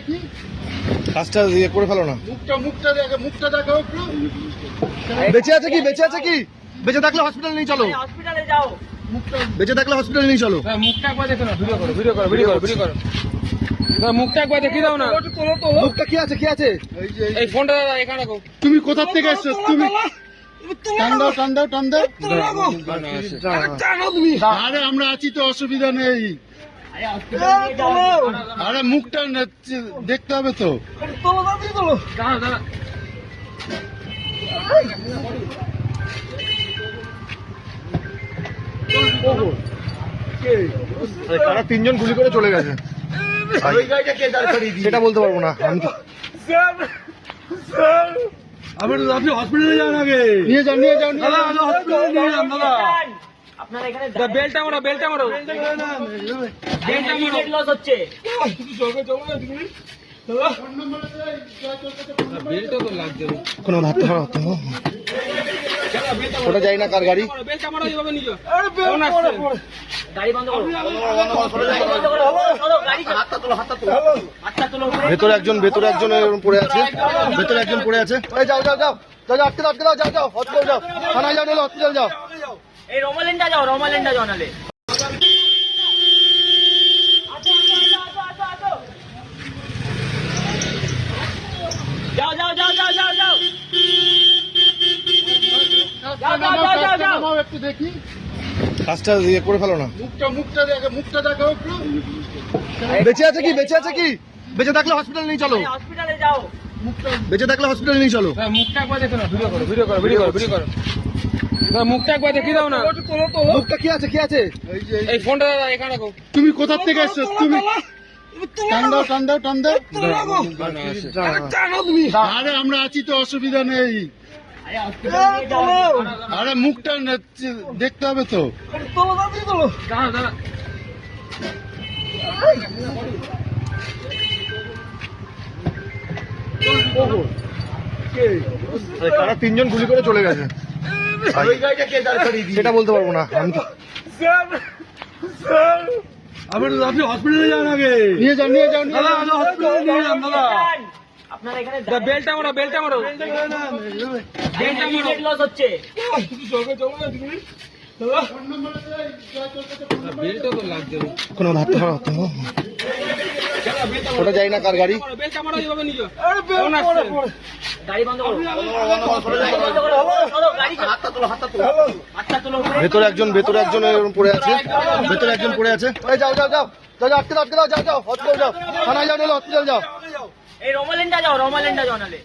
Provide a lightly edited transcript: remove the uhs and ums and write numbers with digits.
দেখি, কাজটা দিয়ে করে ফেলো না। মুখটা দেখো একটু। বেঁচে আছে কি? বেঁচে আছে কি? বেঁচে থাকলে হসপিটালে নিয়ে চলো। হসপিটালে যাও। বেঁচে থাকলে হসপিটালে নিয়ে চলো। মুখটা একবার দেখো না, ভিডিও করো। মুখটা একবার দেখি দাও না। মুখটা কি আছে? কি আছে? এই ফোনটা দাদা এখানে রাখো। তুমি কোথা থেকে এসছো? তুমি টান দাও। আরে আমরা আছি তো, অসুবিধা নেই। আরে হসপিটালে নিয়ে যাও। আরে মুখটা দেখতে হবে তো। দাঁড়া তারা তিনজন গুলি করে চলে গেছে। সেটা বলতে পারবো না আমি তো। আপনি হসপিটালে যান আগে। নিয়ে যান হসপিটালে নিয়ে যান দাদা। আপনারা এখানে বেলটা মারো। বেলটা লস হচ্ছে। বেলটা তো লাগছে। কোনো হাতে হাতে ওটা যাই না কার গাড়ি। বেলটা মারো এইভাবে নিজো। গাড়ি বন্ধ করো। গাড়ি বন্ধ করো। চলো গাড়ি হাতটা তোলো। ভেতরে একজন এরকম পড়ে আছে। ভেতরে একজন পড়ে আছে। এই যাও আটকে দাও। যাও হসপিটাল যাও। থানায় যাও, নাহলে হসপিটাল যাও। এই রমালেন্ডা যাও নালে। যাও। একটু দেখি, কাজটা দিয়ে করে ফেলো না। মুখটা দেখো একটু। বেঁচে আছে কি? বেঁচে থাকলে হসপিটালে নিয়ে চলো। হসপিটালে যাও। বেঁচে থাকলে হসপিটালে নিয়ে চলো। মুখটা একবার দেখো না, ভিডিও করো। মুখটা একবার দেখি দাও না। মুখটা কি আছে? কি আছে? এই ফোনটা দাদা এখানে রাখো। তুমি কোথা থেকে এসছো? তুমি টান দাও। আরে আমরা আছি তো, অসুবিধা নেই। আরে হসপিটালে নিয়ে যাও। আরে মুখটা দেখতে হবে তো। দাঁড়া তারা তিনজন গুলি করে চলে গেছে। সেটা বলতে পারবো না আমি তো। আপনি হসপিটালে যান আগে। নিয়ে যান হসপিটালে নিয়ে যান দাদা। আপনারা এখানে বেলটা মারো। লস হচ্ছে। বেলটা তো লাগছে। কোনো হাতে হাতে ওটা যাই না কার গাড়ি। বেলটা মারো এইভাবে নিজো। গাড়ি বন্ধ করো। চলো গাড়ি হাতটা তোলো। ভেতরে একজন এরকম পড়ে আছে। ভেতরে একজন পড়ে আছে। এই যাও আটকে দাও। যাও হসপিটাল যাও। থানায় যাও, নাহলে হসপিটাল যাও। এই রমালেন্ডা যাও নালে।